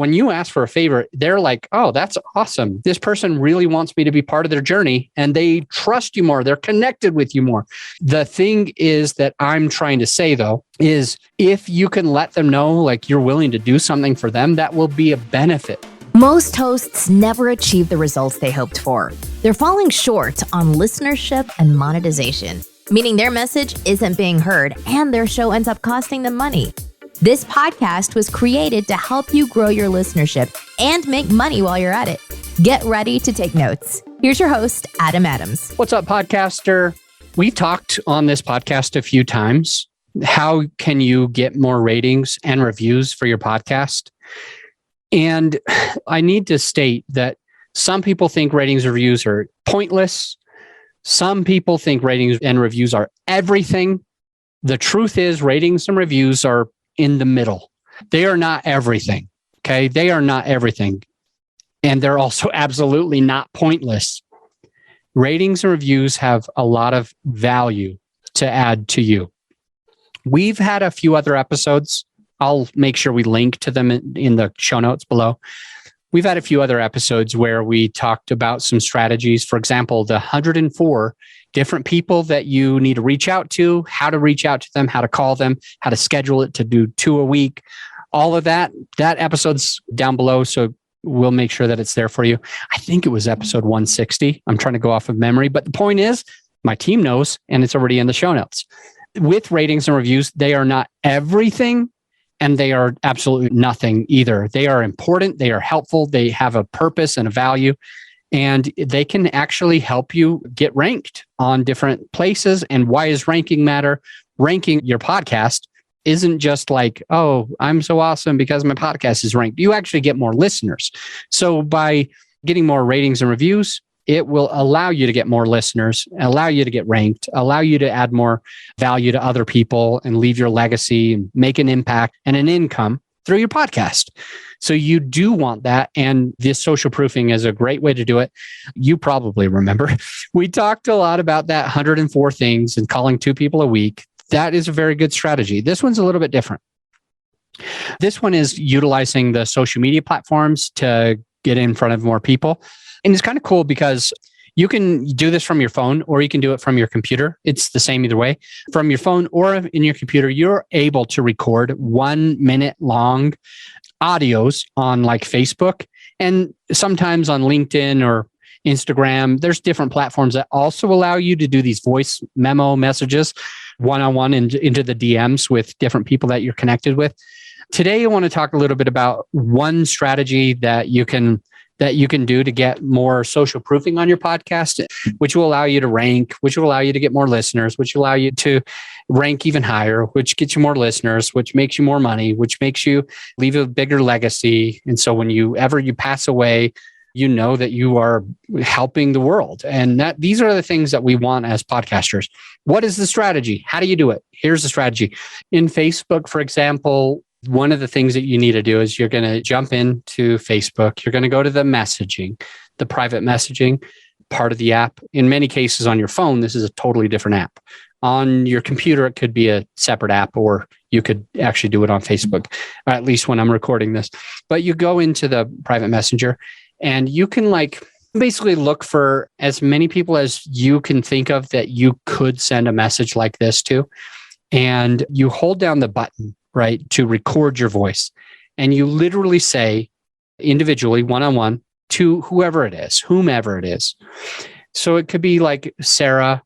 when you ask for a favor, they're like, oh, that's awesome. This person really wants me to be part of their journey and they trust you more. They're connected with you more. The thing is that I'm trying to say, though, is if you can let them know like you're willing to do something for them, that will be a benefit. Most hosts never achieve the results they hoped for. They're falling short on listenership and monetization, meaning their message isn't being heard and their show ends up costing them money. This podcast was created to help you grow your listenership and make money while you're at it. Get ready to take notes. Here's your host, Adam Adams. What's up, podcaster? We talked on this podcast a few times. How can you get more ratings and reviews for your podcast? And I need to state that some people think ratings and reviews are pointless. Some people think ratings and reviews are everything. The truth is, ratings and reviews are in the middle. They are not everything. Okay. They are not everything. And they're also absolutely not pointless. Ratings and reviews have a lot of value to add to you. We've had a few other episodes. I'll make sure we link to them in the show notes below. We've had a few other episodes where we talked about some strategies. For example, the 104 different people that you need to reach out to, how to reach out to them, how to call them, how to schedule it to do 2 a week. All of that episode's down below. So we'll make sure that it's there for you. I think it was episode 160. I'm trying to go off of memory, but the point is my team knows and it's already in the show notes. With ratings and reviews, they are not everything. And they are absolutely nothing either. They are important. They are helpful. They have a purpose and a value. And they can actually help you get ranked on different places. And why does ranking matter? Ranking your podcast isn't just like, oh, I'm so awesome because my podcast is ranked. You actually get more listeners. So by getting more ratings and reviews, it will allow you to get more listeners, allow you to get ranked, allow you to add more value to other people and leave your legacy and make an impact and an income through your podcast. So you do want that. And this social proofing is a great way to do it. You probably remember we talked a lot about that 104 things and calling 2 people a week. That is a very good strategy. This one's a little bit different. This one is utilizing the social media platforms to get in front of more people. And it's kind of cool because you can do this from your phone or you can do it from your computer. It's the same either way. From your phone or in your computer, you're able to record 1 minute long audios on like Facebook and sometimes on LinkedIn or Instagram. There's different platforms that also allow you to do these voice memo messages one-on-one into the DMs with different people that you're connected with. Today, I want to talk a little bit about one strategy that you can do to get more social proofing on your podcast, which will allow you to rank, which will allow you to get more listeners, which will allow you to rank even higher, which gets you more listeners, which makes you more money, which makes you leave a bigger legacy. And so when you pass away, you know that you are helping the world. And that these are the things that we want as podcasters. What is the strategy? How do you do it? Here's the strategy. In Facebook, for example, one of the things that you need to do is you're going to jump into Facebook. You're going to go to the messaging, the private messaging part of the app. In many cases on your phone, this is a totally different app. On your computer, it could be a separate app, or you could actually do it on Facebook, or at least when I'm recording this. But you go into the private messenger and you can basically look for as many people as you can think of that you could send a message like this to. And you hold down the button, right, to record your voice. And you literally say individually, one-on-one, to whomever it is. So it could be like Sarah,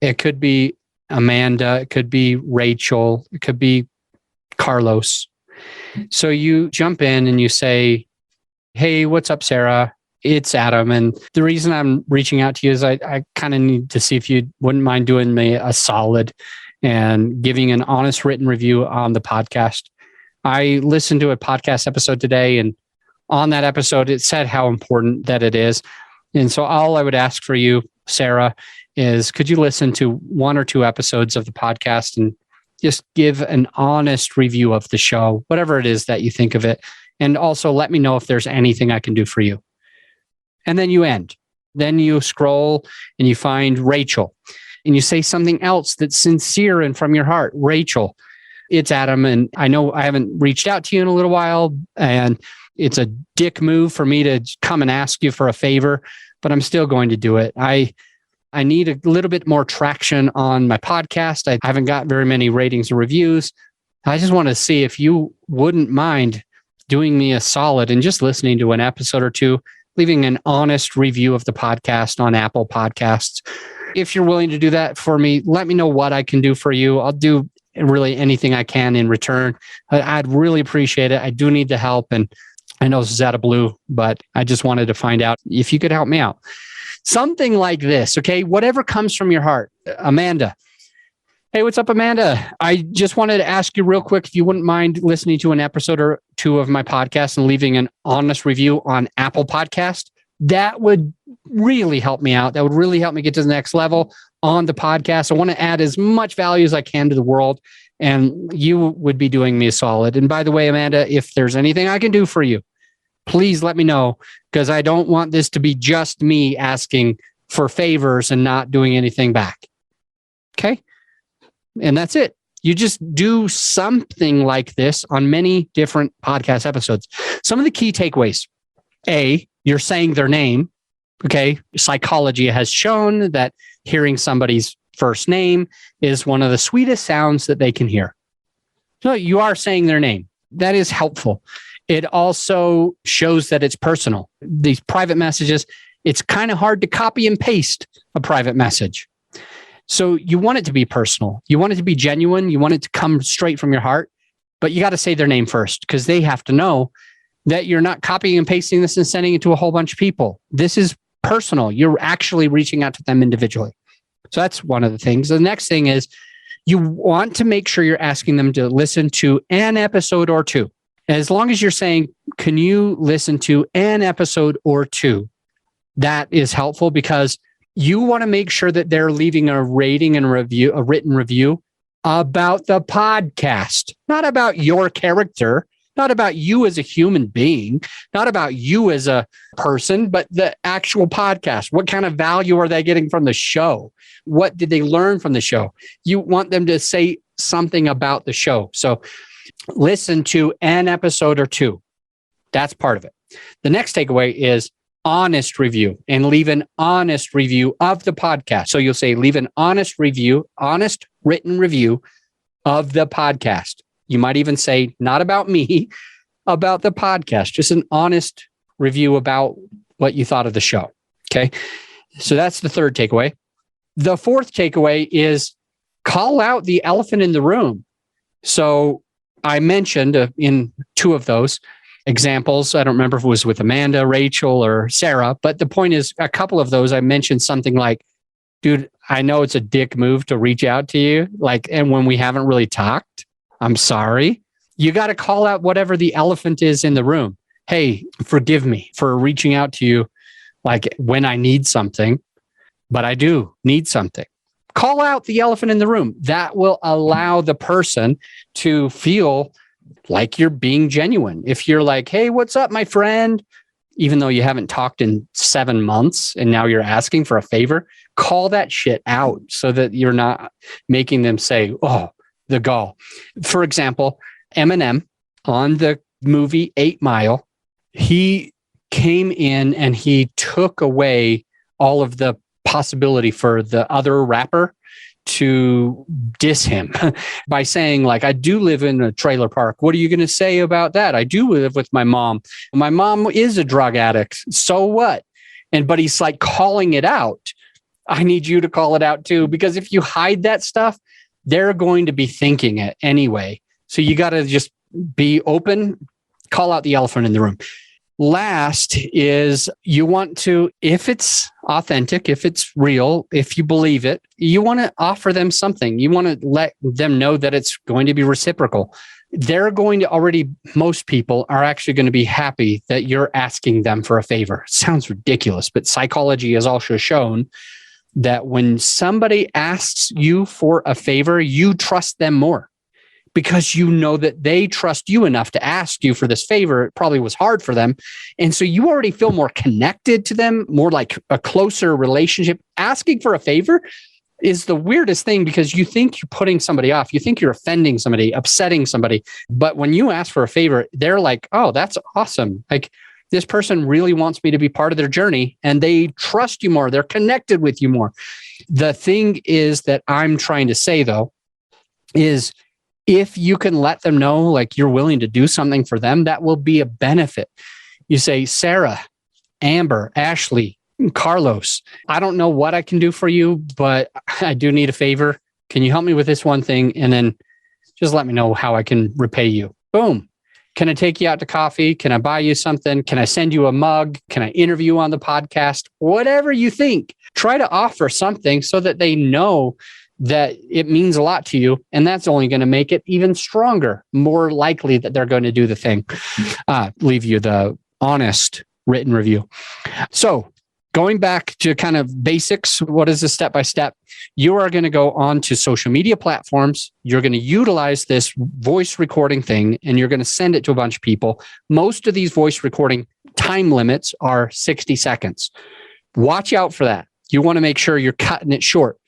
it could be Amanda, it could be Rachel, it could be Carlos. So you jump in and you say, hey, what's up, Sarah? It's Adam. And the reason I'm reaching out to you is I kind of need to see if you wouldn't mind doing me a solid and giving an honest written review on the podcast. I listened to a podcast episode today, and on that episode, it said how important that it is. And so all I would ask for you, Sarah, is could you listen to 1 or 2 episodes of the podcast and just give an honest review of the show, whatever it is that you think of it. And also let me know if there's anything I can do for you. And then you end. Then you scroll and you find Rachel. And you say something else that's sincere and from your heart. Rachel, it's Adam. And I know I haven't reached out to you in a little while. And It's a dick move for me to come and ask you for a favor, but I'm still going to do it. I need a little bit more traction on my podcast. I haven't got very many ratings and reviews. I just want to see if you wouldn't mind doing me a solid and just listening to an episode or two, leaving an honest review of the podcast on Apple Podcasts. If you're willing to do that for me, let me know what I can do for you. I'll do really anything I can in return. I'd really appreciate it. I do need the help. And I know this is out of blue, but I just wanted to find out if you could help me out. Something like this, okay? Whatever comes from your heart. Amanda. Hey, what's up, Amanda? I just wanted to ask you real quick if you wouldn't mind listening to an episode or two of my podcast and leaving an honest review on Apple Podcast. That would really help me out. That would really help me get to the next level on the podcast. I want to add as much value as I can to the world, and you would be doing me a solid. And by the way, Amanda, if there's anything I can do for you, please let me know, because I don't want this to be just me asking for favors and not doing anything back. Okay? And that's it. You just do something like this on many different podcast episodes. Some of the key takeaways. A, you're saying their name. Okay. Psychology has shown that hearing somebody's first name is one of the sweetest sounds that they can hear. So you are saying their name. That is helpful. It also shows that it's personal. These private messages, it's kind of hard to copy and paste a private message. So you want it to be personal. You want it to be genuine. You want it to come straight from your heart, but you got to say their name first, because they have to know that you're not copying and pasting this and sending it to a whole bunch of people. This is personal. You're actually reaching out to them individually. So that's one of the things. The next thing is you want to make sure you're asking them to listen to an episode or two. As long as you're saying, can you listen to an episode or two? That is helpful, because you want to make sure that they're leaving a rating and review, a written review about the podcast, not about your character, not about you as a human being, not about you as a person, but the actual podcast. What kind of value are they getting from the show? What did they learn from the show? You want them to say something about the show. So listen to an episode or two. That's part of it. The next takeaway is honest review, and leave an honest review of the podcast. So you'll say, leave an honest review, honest written review of the podcast. You might even say, not about me, about the podcast, just an honest review about what you thought of the show. Okay. So that's the third takeaway. The fourth takeaway is call out the elephant in the room. So I mentioned in two of those examples, I don't remember if it was with Amanda, Rachel, or Sarah, but the point is, a couple of those I mentioned something like, dude, I know it's a dick move to reach out to you, and when we haven't really talked, I'm sorry. You got to call out whatever the elephant is in the room. Hey, forgive me for reaching out to you when I need something, but I do need something. Call out the elephant in the room. That will allow the person to feel like you're being genuine. If you're like, hey, what's up, my friend? Even though you haven't talked in 7 months and now you're asking for a favor, call that shit out so that you're not making them say, oh, the gall. For example, Eminem on the movie 8 Mile, he came in and he took away all of the possibility for the other rapper to diss him by saying, I do live in a trailer park. What are you going to say about that? I do live with my mom. My mom is a drug addict. So what? But he's calling it out. I need you to call it out too, because if you hide that stuff, they're going to be thinking it anyway. So you got to just be open, call out the elephant in the room. Last is you want to, if it's authentic, if it's real, if you believe it, you want to offer them something. You want to let them know that it's going to be reciprocal. They're going to most people are actually going to be happy that you're asking them for a favor. Sounds ridiculous, but psychology has also shown that when somebody asks you for a favor, you trust them more, because you know that they trust you enough to ask you for this favor. It probably was hard for them. And so you already feel more connected to them, more like a closer relationship. Asking for a favor is the weirdest thing because you think you're putting somebody off. You think you're offending somebody, upsetting somebody. But when you ask for a favor, they're like, oh, that's awesome. Like this person really wants me to be part of their journey and they trust you more. They're connected with you more. The thing is that I'm trying to say though, is if you can let them know, like you're willing to do something for them, that will be a benefit. You say, Sarah, Amber, Ashley, Carlos, I don't know what I can do for you, but I do need a favor. Can you help me with this one thing? And then just let me know how I can repay you. Boom. Can I take you out to coffee? Can I buy you something? Can I send you a mug? Can I interview you on the podcast? Whatever you think, try to offer something so that they know that it means a lot to you. And that's only going to make it even stronger, more likely that they're going to do the thing. Leave you the honest written review. So going back to kind of basics, what is the step-by-step? You are going to go on to social media platforms. You're going to utilize this voice recording thing, and you're going to send it to a bunch of people. Most of these voice recording time limits are 60 seconds. Watch out for that. You want to make sure you're cutting it short.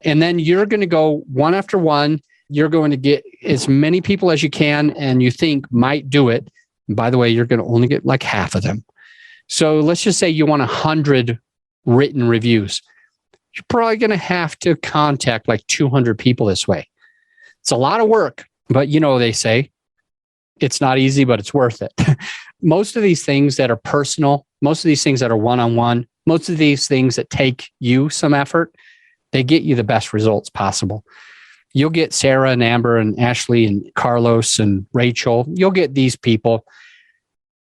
And then you're going to go one after one. You're going to get as many people as you can and you think might do it. And by the way, you're going to only get like half of them. So let's just say you want 100 written reviews. You're probably going to have to contact like 200 people this way. It's a lot of work, but you know, they say it's not easy, but it's worth it. Most of these things that are personal, most of these things that are one-on-one, most of these things that take you some effort, they get you the best results possible. You'll get Sarah and Amber and Ashley and Carlos and Rachel. You'll get these people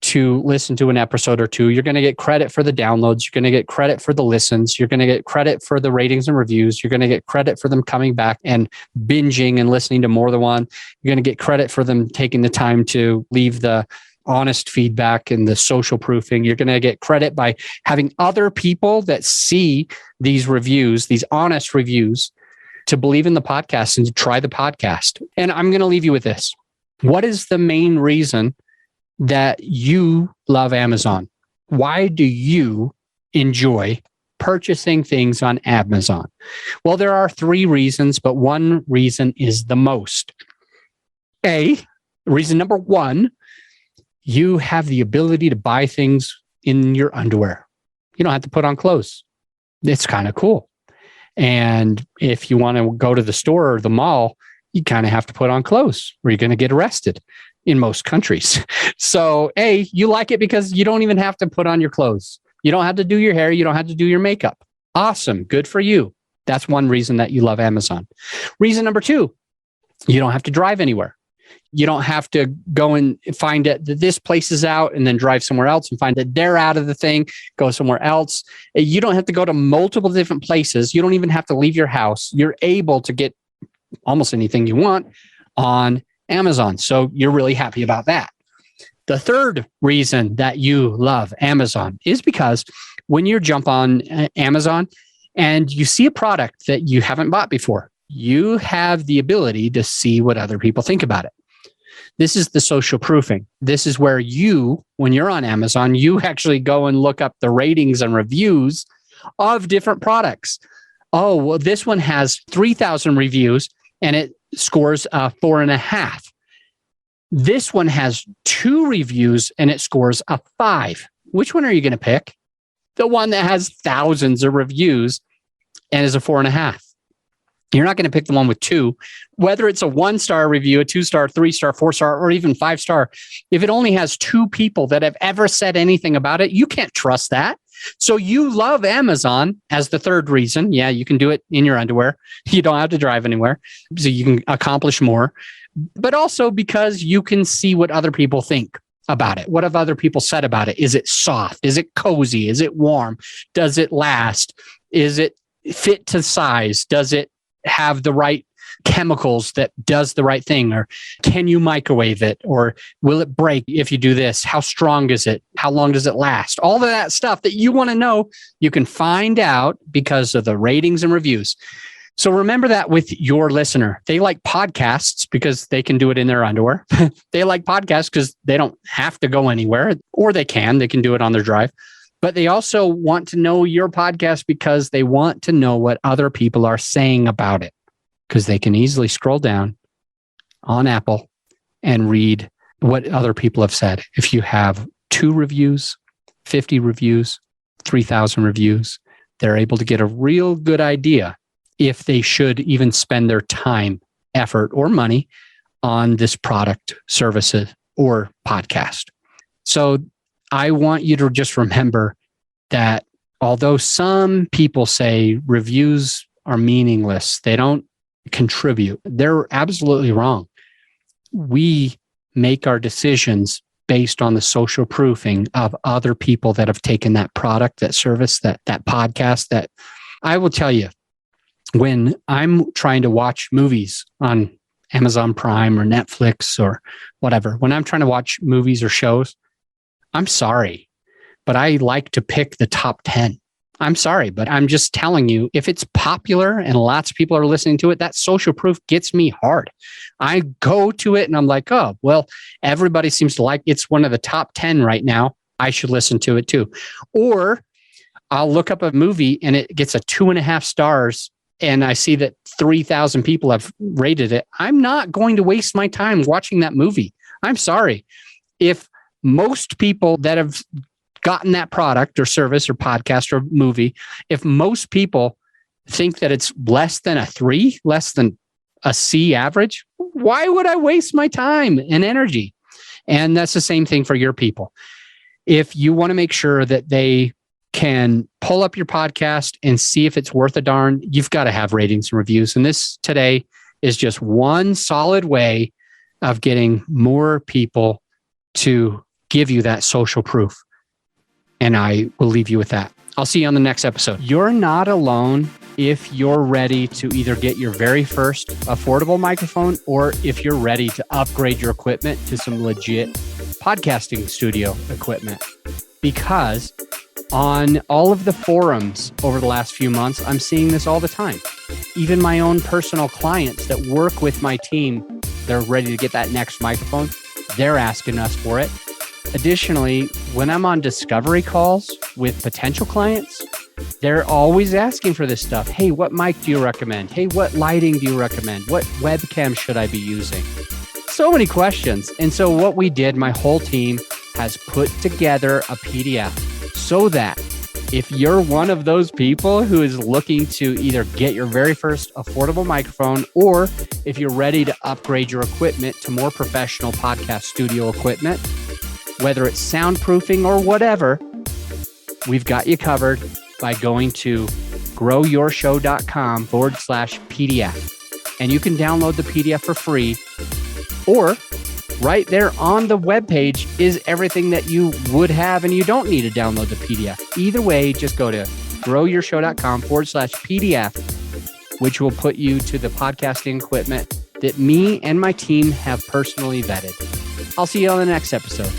to listen to an episode or two. You're going to get credit for the downloads. You're going to get credit for the listens. You're going to get credit for the ratings and reviews. You're going to get credit for them coming back and binging and listening to more than one. You're going to get credit for them taking the time to leave the honest feedback and the social proofing. You're going to get credit by having other people that see these reviews, these honest reviews, to believe in the podcast and to try the podcast. And I'm going to leave you with this. What is the main reason that you love Amazon? Why do you enjoy purchasing things on Amazon? Well, there are 3 reasons, but one reason is the most. Reason number 1, you have the ability to buy things in your underwear. You don't have to put on clothes. It's kind of cool. And if you want to go to the store or the mall, you kind of have to put on clothes or you're going to get arrested in most countries. So, you like it because you don't even have to put on your clothes. You don't have to do your hair. You don't have to do your makeup. Awesome. Good for you. That's one reason that you love Amazon. Reason number 2, you don't have to drive anywhere. You don't have to go and find that this place is out and then drive somewhere else and find that they're out of the thing, go somewhere else. You don't have to go to multiple different places. You don't even have to leave your house. You're able to get almost anything you want on Amazon. So you're really happy about that. The third reason that you love Amazon is because when you jump on Amazon and you see a product that you haven't bought before, you have the ability to see what other people think about it. This is the social proofing. This is where you, when you're on Amazon, you actually go and look up the ratings and reviews of different products. Oh, well, this one has 3,000 reviews and it scores 4.5. This one has 2 reviews and it scores a 5. Which one are you going to pick? The one that has thousands of reviews and is a 4.5. You're not going to pick the one with 2, whether it's a 1-star review, a 2-star, 3-star, 4-star, or even 5-star. If it only has 2 people that have ever said anything about it, you can't trust that. So you love Amazon as the third reason. Yeah, you can do it in your underwear. You don't have to drive anywhere, so you can accomplish more. But also because you can see what other people think about it. What have other people said about it? Is it soft? Is it cozy? Is it warm? Does it last? Is it fit to size? Does it have the right chemicals that does the right thing? Or can you microwave it? Or will it break if you do this? How strong is it? How long does it last? All of that stuff that you want to know, you can find out because of the ratings and reviews. So remember that with your listener. They like podcasts because they can do it in their underwear. They like podcasts because they don't have to go anywhere, or they can do it on their drive. But they also want to know your podcast because they want to know what other people are saying about it, because they can easily scroll down on Apple and read what other people have said. If you have 2 reviews, 50 reviews, 3,000 reviews, they're able to get a real good idea if they should even spend their time, effort, or money on this product, services, or podcast. So I want you to just remember that although some people say reviews are meaningless, they don't contribute, they're absolutely wrong. We make our decisions based on the social proofing of other people that have taken that product, that service, that podcast. That I will tell you, when I'm trying to watch movies on Amazon Prime or Netflix or whatever, when I'm trying to watch movies or shows, I'm sorry, but I like to pick the top 10. I'm sorry, but I'm just telling you, if it's popular and lots of people are listening to it, that social proof gets me hard. I go to it and I'm like, oh, well, everybody seems to like it's one of the top 10 right now. I should listen to it too. Or I'll look up a movie and it gets a 2.5 stars and I see that 3,000 people have rated it. I'm not going to waste my time watching that movie. I'm sorry. If most people that have gotten that product or service or podcast or movie, if most people think that it's less than a 3, less than a C average, why would I waste my time and energy? And that's the same thing for your people. If you want to make sure that they can pull up your podcast and see if it's worth a darn, you've got to have ratings and reviews. And this today is just one solid way of getting more people to give you that social proof. And I will leave you with that. I'll see you on the next episode. You're not alone if you're ready to either get your very first affordable microphone or if you're ready to upgrade your equipment to some legit podcasting studio equipment. Because on all of the forums over the last few months, I'm seeing this all the time. Even my own personal clients that work with my team, they're ready to get that next microphone. They're asking us for it. Additionally, when I'm on discovery calls with potential clients, they're always asking for this stuff. Hey, what mic do you recommend? Hey, what lighting do you recommend? What webcam should I be using? So many questions. And so what we did, my whole team has put together a PDF so that if you're one of those people who is looking to either get your very first affordable microphone, or if you're ready to upgrade your equipment to more professional podcast studio equipment, whether it's soundproofing or whatever, we've got you covered by going to growyourshow.com/PDF. And you can download the PDF for free, or right there on the webpage is everything that you would have and you don't need to download the PDF. Either way, just go to growyourshow.com/PDF, which will put you to the podcasting equipment that me and my team have personally vetted. I'll see you on the next episode.